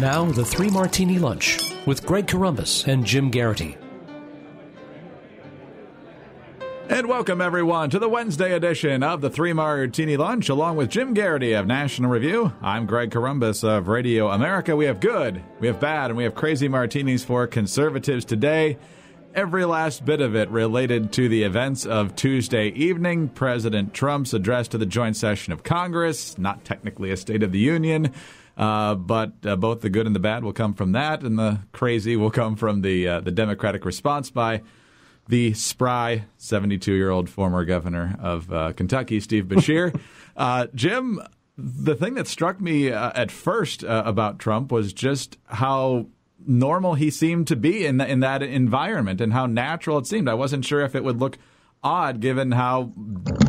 Now, the Three Martini Lunch with Greg Corombos and Jim Garrity. And welcome, everyone, to the Wednesday edition of the Three Martini Lunch, along with Jim Garrity of National Review. I'm Greg Corombos of Radio America. We have good, we have bad, and we have crazy martinis for conservatives today. Every last bit of it related to the events of Tuesday evening, President Trump's address to the joint session of Congress, not technically a State of the Union, but both the good and the bad will come from that, and the crazy will come from the Democratic response by the spry 72-year-old former governor of Kentucky, Steve Beshear. Jim, the thing that struck me at first about Trump was just how normal he seemed to be in that environment and how natural it seemed. I wasn't sure if it would look odd given how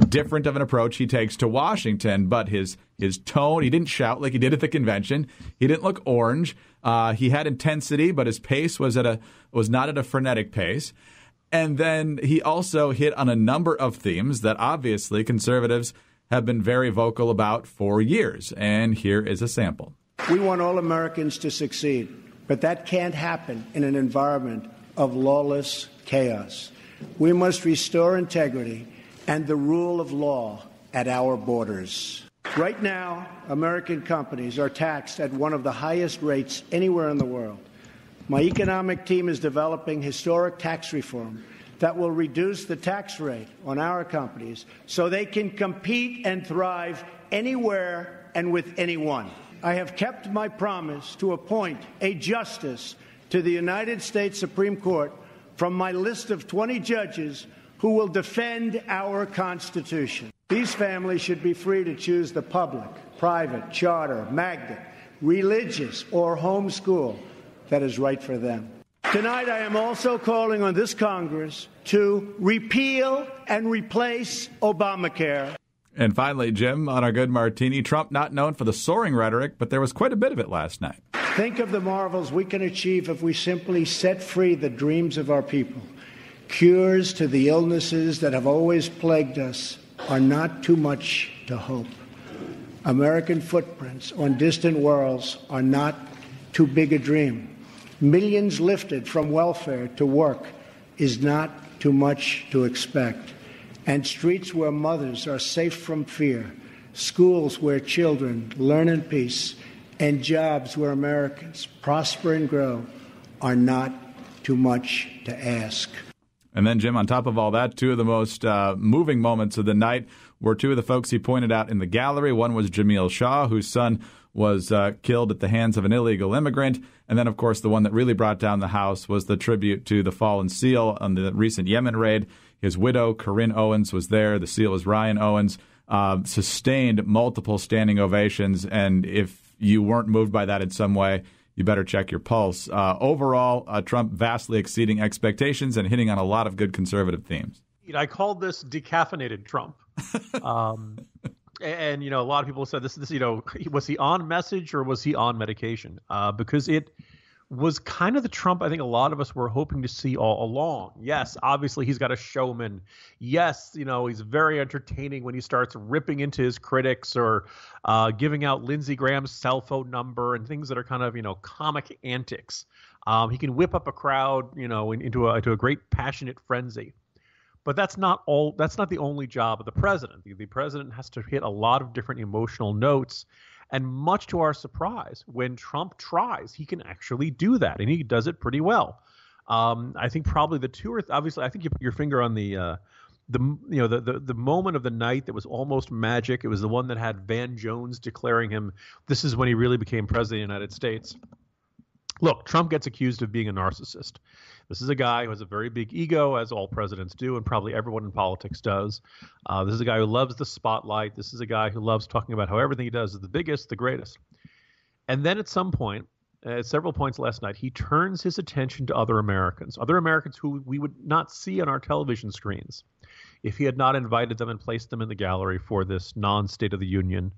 different of an approach he takes to Washington, but his tone, he didn't shout like he did at the convention. He didn't look orange. He had intensity, but his pace was not at a frenetic pace. And then he also hit on a number of themes that obviously conservatives have been very vocal about for years. And here is a sample. We want all Americans to succeed, but that can't happen in an environment of lawless chaos. We must restore integrity and the rule of law at our borders. Right now, American companies are taxed at one of the highest rates anywhere in the world. My economic team is developing historic tax reform that will reduce the tax rate on our companies so they can compete and thrive anywhere and with anyone. I have kept my promise to appoint a justice to the United States Supreme Court from my list of 20 judges who will defend our Constitution. These families should be free to choose the public, private, charter, magnet, religious, or homeschool that is right for them. Tonight, I am also calling on this Congress to repeal and replace Obamacare. And finally, Jim, on our good martini, Trump not known for the soaring rhetoric, but there was quite a bit of it last night. Think of the marvels we can achieve if we simply set free the dreams of our people. Cures to the illnesses that have always plagued us are not too much to hope. American footprints on distant worlds are not too big a dream. Millions lifted from welfare to work is not too much to expect. And streets where mothers are safe from fear, schools where children learn in peace, and jobs where Americans prosper and grow are not too much to ask. And then, Jim, on top of all that, two of the most moving moments of the night were two of the folks he pointed out in the gallery. One was Jamil Shah, whose son was killed at the hands of an illegal immigrant. And then, of course, the one that really brought down the house was the tribute to the fallen SEAL on the recent Yemen raid. His widow, Corinne Owens, was there. The SEAL was Ryan Owens. Sustained multiple standing ovations. And if you weren't moved by that in some way, you better check your pulse. Overall, Trump vastly exceeding expectations and hitting on a lot of good conservative themes. I called this decaffeinated Trump. And, a lot of people said this, was he on message or was he on medication? Because it was kind of the Trump I think a lot of us were hoping to see all along. Yes, obviously he's got a showman. Yes, he's very entertaining when he starts ripping into his critics or giving out Lindsey Graham's cell phone number and things that are kind of, comic antics. He can whip up a crowd, into a great passionate frenzy. But that's not the only job of the president. The president has to hit a lot of different emotional notes. And much to our surprise, when Trump tries, he can actually do that. And he does it pretty well. I think probably the two or obviously, I think you put your finger on the moment of the night that was almost magic. It was the one that had Van Jones declaring him, this is when he really became president of the United States. Look, Trump gets accused of being a narcissist. This is a guy who has a very big ego, as all presidents do, and probably everyone in politics does. This is a guy who loves the spotlight. This is a guy who loves talking about how everything he does is the biggest, the greatest. And then at some point, at several points last night, he turns his attention to other Americans who we would not see on our television screens if he had not invited them and placed them in the gallery for this non-State of the Union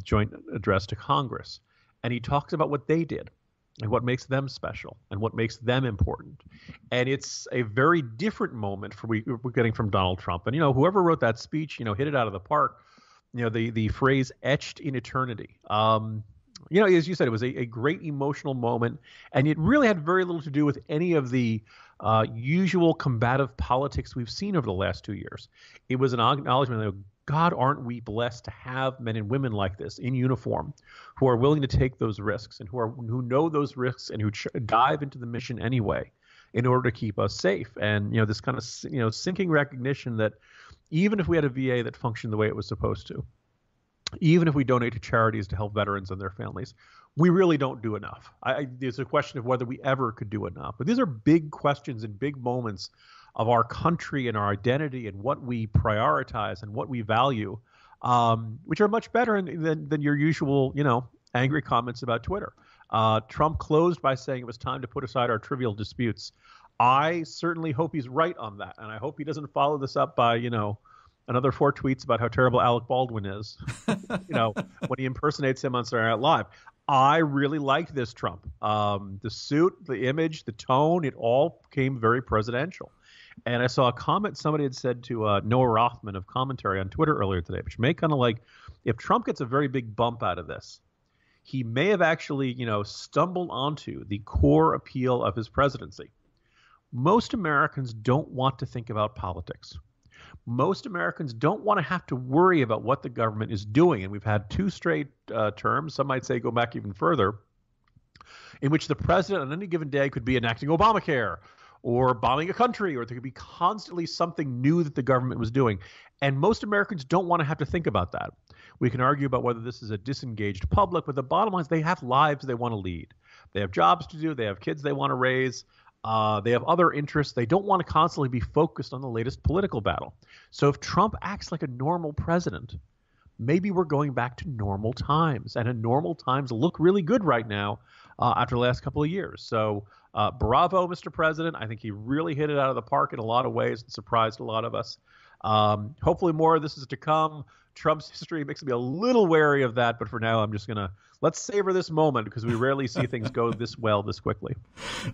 joint address to Congress. And he talks about what they did and what makes them special and what makes them important. And it's a very different moment we're getting from Donald Trump. And, whoever wrote that speech, hit it out of the park. The phrase etched in eternity. As you said, it was a great emotional moment, and it really had very little to do with any of the usual combative politics we've seen over the last 2 years. It was an acknowledgement that, God, aren't we blessed to have men and women like this in uniform who are willing to take those risks and who know those risks and who dive into the mission anyway in order to keep us safe. And, this kind of, sinking recognition that even if we had a VA that functioned the way it was supposed to, even if we donate to charities to help veterans and their families, we really don't do enough. There's a question of whether we ever could do enough. But these are big questions and big moments of our country and our identity and what we prioritize and what we value, which are much better than your usual, angry comments about Twitter. Trump closed by saying it was time to put aside our trivial disputes. I certainly hope he's right on that, and I hope he doesn't follow this up by, another 4 tweets about how terrible Alec Baldwin is, when he impersonates him on Saturday Night Live. I really liked this Trump. The suit, the image, the tone, it all came very presidential. And I saw a comment somebody had said to Noah Rothman of Commentary on Twitter earlier today, which may kind of like, if Trump gets a very big bump out of this, he may have actually, stumbled onto the core appeal of his presidency. Most Americans don't want to think about politics. Most Americans don't want to have to worry about what the government is doing. And we've had 2 straight terms, some might say go back even further, in which the president on any given day could be enacting Obamacare or bombing a country, or there could be constantly something new that the government was doing. And most Americans don't want to have to think about that. We can argue about whether this is a disengaged public, but the bottom line is they have lives they want to lead. They have jobs to do. They have kids they want to raise. They have other interests. They don't want to constantly be focused on the latest political battle. So if Trump acts like a normal president, maybe we're going back to normal times. And normal times look really good right now after the last couple of years. So bravo, Mr. President. I think he really hit it out of the park in a lot of ways and surprised a lot of us. Hopefully more of this is to come. Trump's history makes me a little wary of that, but for now I'm just going to let's savor this moment because we rarely see things go this well this quickly.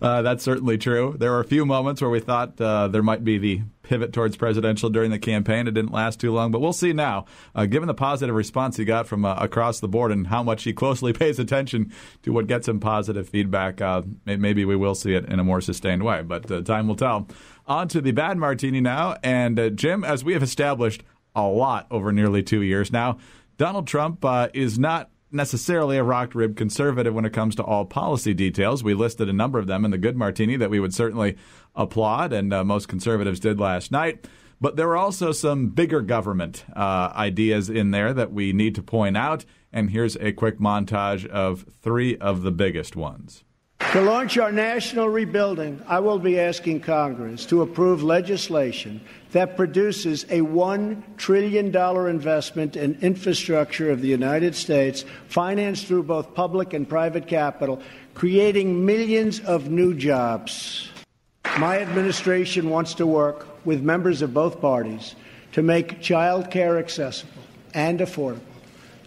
That's certainly true. There were a few moments where we thought there might be the pivot towards presidential during the campaign. It didn't last too long, but we'll see now. Given the positive response he got from across the board and how much he closely pays attention to what gets him positive feedback, maybe we will see it in a more sustained way, but time will tell. On to the bad martini now. And Jim, as we have established a lot over nearly 2 years now, Donald Trump is not necessarily a rock-ribbed conservative when it comes to all policy details. We listed a number of them in the good martini that we would certainly applaud, and most conservatives did last night. But there were also some bigger government ideas in there that we need to point out, and here's a quick montage of 3 of the biggest ones. To launch our national rebuilding, I will be asking Congress to approve legislation that produces a $1 trillion investment in infrastructure of the United States, financed through both public and private capital, creating millions of new jobs. My administration wants to work with members of both parties to make child care accessible and affordable,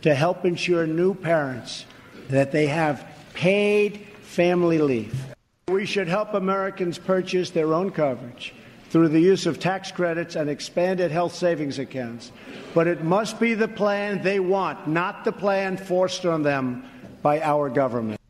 to help ensure new parents that they have paid family leave. We should help Americans purchase their own coverage through the use of tax credits and expanded health savings accounts. But it must be the plan they want, not the plan forced on them by our government.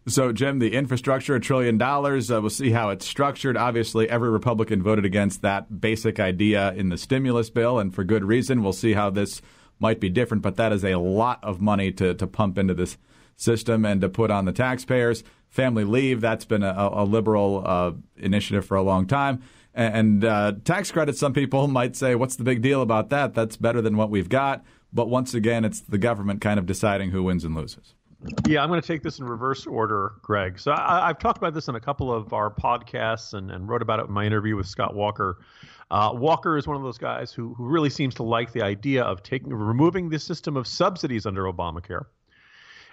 So, Jim, the infrastructure, $1 trillion, we'll see how it's structured. Obviously, every Republican voted against that basic idea in the stimulus bill, and for good reason. We'll see how this might be different, but that is a lot of money to pump into this system and to put on the taxpayers. Family leave, that's been a liberal initiative for a long time. And tax credits, some people might say, what's the big deal about that? That's better than what we've got. But once again, it's the government kind of deciding who wins and loses. Yeah, I'm going to take this in reverse order, Greg. So I've talked about this in a couple of our podcasts and wrote about it in my interview with Scott Walker. Walker is one of those guys who really seems to like the idea of removing the system of subsidies under Obamacare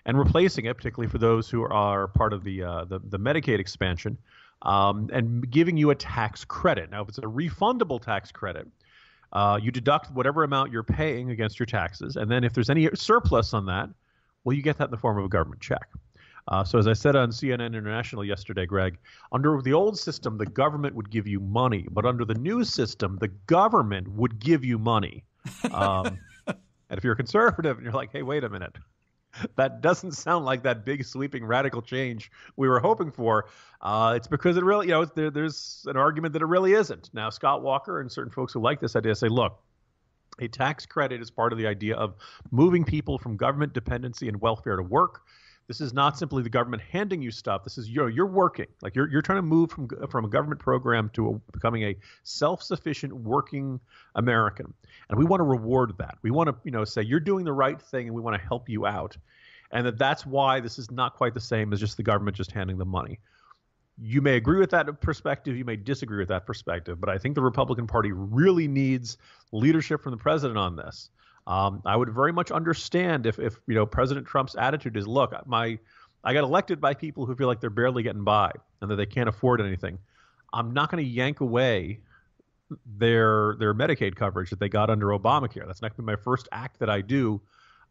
and replacing it, particularly for those who are part of the Medicaid expansion, and giving you a tax credit. Now, if it's a refundable tax credit, you deduct whatever amount you're paying against your taxes, and then if there's any surplus on that, well, you get that in the form of a government check. So as I said on CNN International yesterday, Greg, under the old system, the government would give you money, but under the new system, the government would give you money. And if you're a conservative and you're like, hey, wait a minute, that doesn't sound like that big sweeping radical change we were hoping for. It's because it really, there's an argument that it really isn't. Now, Scott Walker and certain folks who like this idea say, look, a tax credit is part of the idea of moving people from government dependency and welfare to work. This is not simply the government handing you stuff. This is you're working. Like you're trying to move from a government program to becoming a self-sufficient working American. And we want to reward that. We want to, say you're doing the right thing and we want to help you out. And that's why this is not quite the same as just the government just handing them money. You may agree with that perspective. You may disagree with that perspective. But I think the Republican Party really needs leadership from the president on this. I would very much understand if President Trump's attitude is, look, I got elected by people who feel like they're barely getting by and that they can't afford anything. I'm not going to yank away their Medicaid coverage that they got under Obamacare. That's not going to be my first act that I do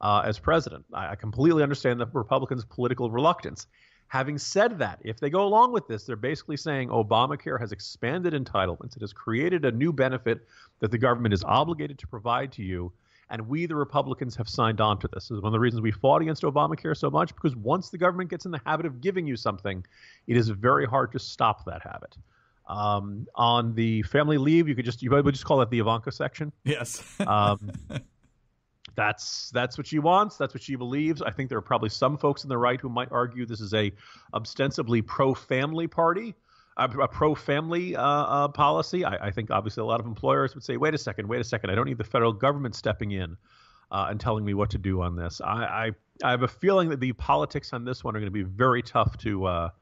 as president. I completely understand the Republicans' political reluctance. Having said that, if they go along with this, they're basically saying Obamacare has expanded entitlements. It has created a new benefit that the government is obligated to provide to you. And we, the Republicans, have signed on to this. This is one of the reasons we fought against Obamacare so much, because once the government gets in the habit of giving you something, it is very hard to stop that habit. On the family leave, you would just call it the Ivanka section. Yes. That's what she wants. That's what she believes. I think there are probably some folks on the right who might argue this is a ostensibly pro-family party. A pro-family policy. I think obviously a lot of employers would say, wait a second. I don't need the federal government stepping in and telling me what to do on this. I have a feeling that the politics on this one are going to be very tough to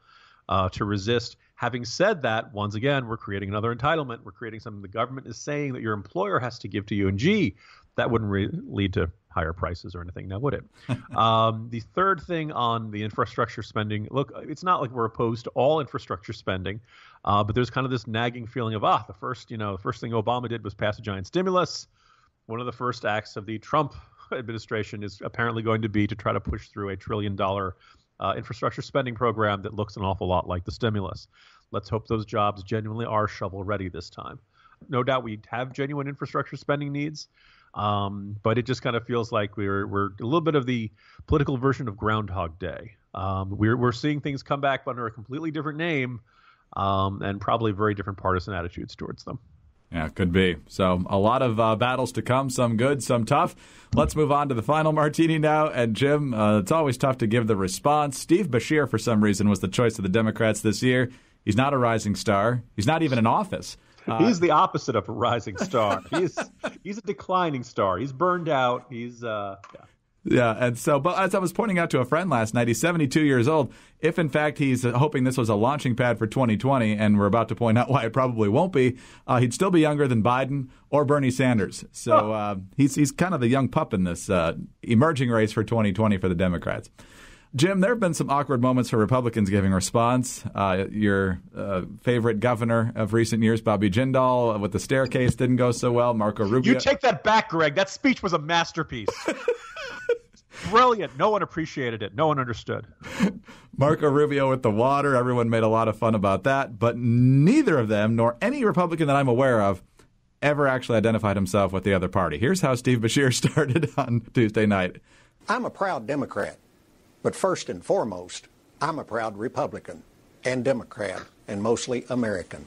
resist. Having said that, once again, we're creating another entitlement. We're creating something the government is saying that your employer has to give to you. And gee, that wouldn't lead to higher prices or anything, now would it? The third thing on the infrastructure spending, look, it's not like we're opposed to all infrastructure spending, but there's kind of this nagging feeling of, the first thing Obama did was pass a giant stimulus. One of the first acts of the Trump administration is apparently going to be to try to push through $1 trillion infrastructure spending program that looks an awful lot like the stimulus. Let's hope those jobs genuinely are shovel ready this time. No doubt we have genuine infrastructure spending needs. But it just kind of feels like we're a little bit of the political version of Groundhog Day. We're seeing things come back under a completely different name and probably very different partisan attitudes towards them. Yeah, could be. So a lot of battles to come, some good, some tough. Let's move on to the final martini now. And Jim, it's always tough to give the response. Steve Beshear, for some reason, was the choice of the Democrats this year. He's not a rising star. He's not even in office. He's the opposite of a rising star. He's a declining star. He's burned out. Yeah, and so, but as I was pointing out to a friend last night, he's 72 years old. If, in fact, he's hoping this was a launching pad for 2020, and we're about to point out why it probably won't be, he'd still be younger than Biden or Bernie Sanders. So he's kind of the young pup in this emerging race for 2020 for the Democrats. Jim, there have been some awkward moments for Republicans giving response. Your favorite governor of recent years, Bobby Jindal, with the staircase didn't go so well. Marco Rubio. You take that back, Greg. That speech was a masterpiece. Brilliant. No one appreciated it. No one understood. Marco Rubio with the water. Everyone made a lot of fun about that. But neither of them, nor any Republican that I'm aware of, ever actually identified himself with the other party. Here's how Steve Beshear started on Tuesday night. I'm a proud Democrat. But first and foremost, I'm a proud Republican and Democrat and mostly American.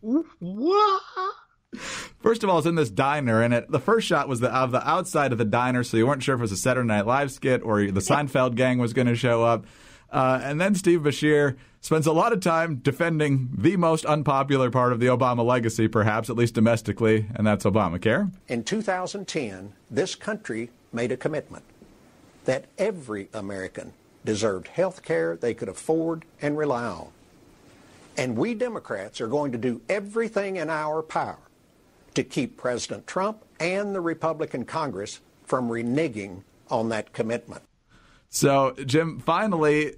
What? First of all, it's in this diner, and the first shot was of the outside of the diner, so you weren't sure if it was a Saturday Night Live skit or the Seinfeld gang was going to show up. And then Steve Beshear spends a lot of time defending the most unpopular part of the Obama legacy, perhaps, at least domestically, and that's Obamacare. In 2010, this country made a commitment that every American deserved health care they could afford and rely on. And we Democrats are going to do everything in our power to keep President Trump and the Republican Congress from reneging on that commitment. So, Jim, finally,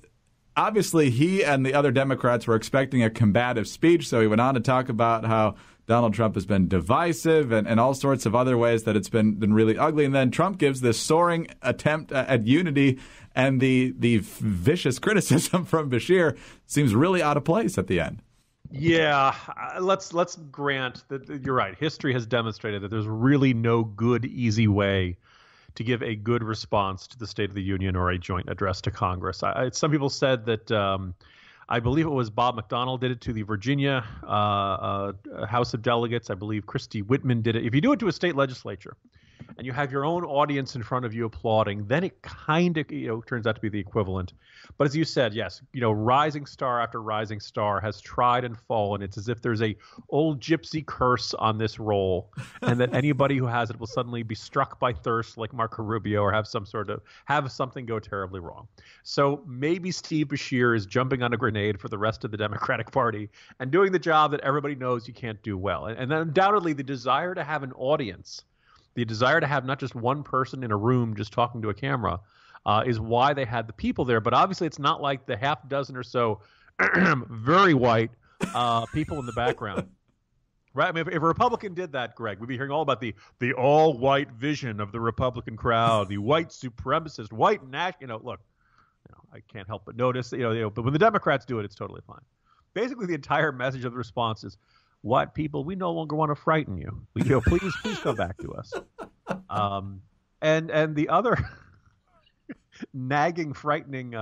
obviously he and the other Democrats were expecting a combative speech, so he went on to talk about how Donald Trump has been divisive and all sorts of other ways that it's been really ugly. And then Trump gives this soaring attempt at unity, and the vicious criticism from Beshear seems really out of place at the end. Yeah, let's grant that you're right. History has demonstrated that there's really no good, easy way to give a good response to the State of the Union or a joint address to Congress. Some people said that I believe it was Bob McDonnell did it to the Virginia House of Delegates. I believe Christy Whitman did it. If you do it to a state legislature and you have your own audience in front of you applauding, then it kind of turns out to be the equivalent. But as you said, yes, rising star after rising star has tried and fallen. It's as if there's a old gypsy curse on this role, and that anybody who has it will suddenly be struck by thirst like Marco Rubio or have something go terribly wrong. So maybe Steve Beshear is jumping on a grenade for the rest of the Democratic Party and doing the job that everybody knows you can't do well. And then undoubtedly the desire to have an audience, the desire to have not just one person in a room just talking to a camera is why they had the people there. But obviously it's not like the half dozen or so very white people in the background. Right? I mean, if a Republican did that, Greg, we'd be hearing all about the all-white vision of the Republican crowd, the white supremacist, white national. Look, I can't help but notice, but when the Democrats do it, it's totally fine. Basically, the entire message of the response is, "White people, we no longer want to frighten you. Please come back to us." And the other nagging, frightening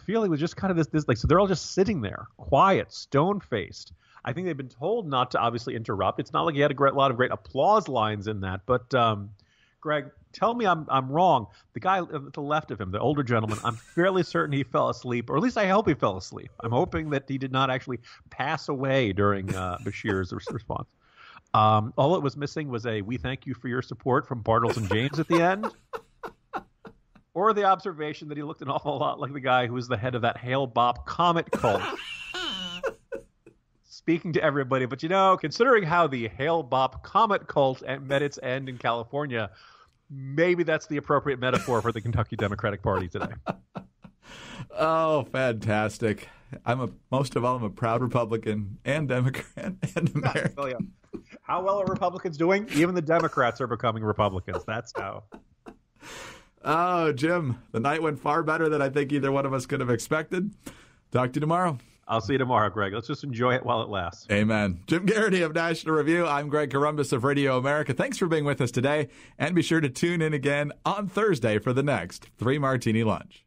feeling was just kind of this so they're all just sitting there, quiet, stone-faced. I think they've been told not to obviously interrupt. It's not like he had a lot of great applause lines in that, but Greg, tell me I'm wrong. The guy at the left of him, the older gentleman, I'm fairly certain he fell asleep, or at least I hope he fell asleep. I'm hoping that he did not actually pass away during Beshear's response. All it was missing was a "we thank you for your support" from Bartles and James at the end. Or the observation that he looked an awful lot like the guy who was the head of that Hale-Bopp comet cult. Speaking to everybody, but considering how the Hale-Bopp comet cult met its end in California, maybe that's the appropriate metaphor for the Kentucky Democratic Party today. Oh, fantastic. Most of all, I'm a proud Republican and Democrat and American. Oh, yeah. How well are Republicans doing? Even the Democrats are becoming Republicans. That's how. Oh, Jim, the night went far better than I think either one of us could have expected. Talk to you tomorrow. I'll see you tomorrow, Greg. Let's just enjoy it while it lasts. Amen. Jim Garrity of National Review. I'm Greg Corombos of Radio America. Thanks for being with us today. And be sure to tune in again on Thursday for the next 3 Martini Lunch.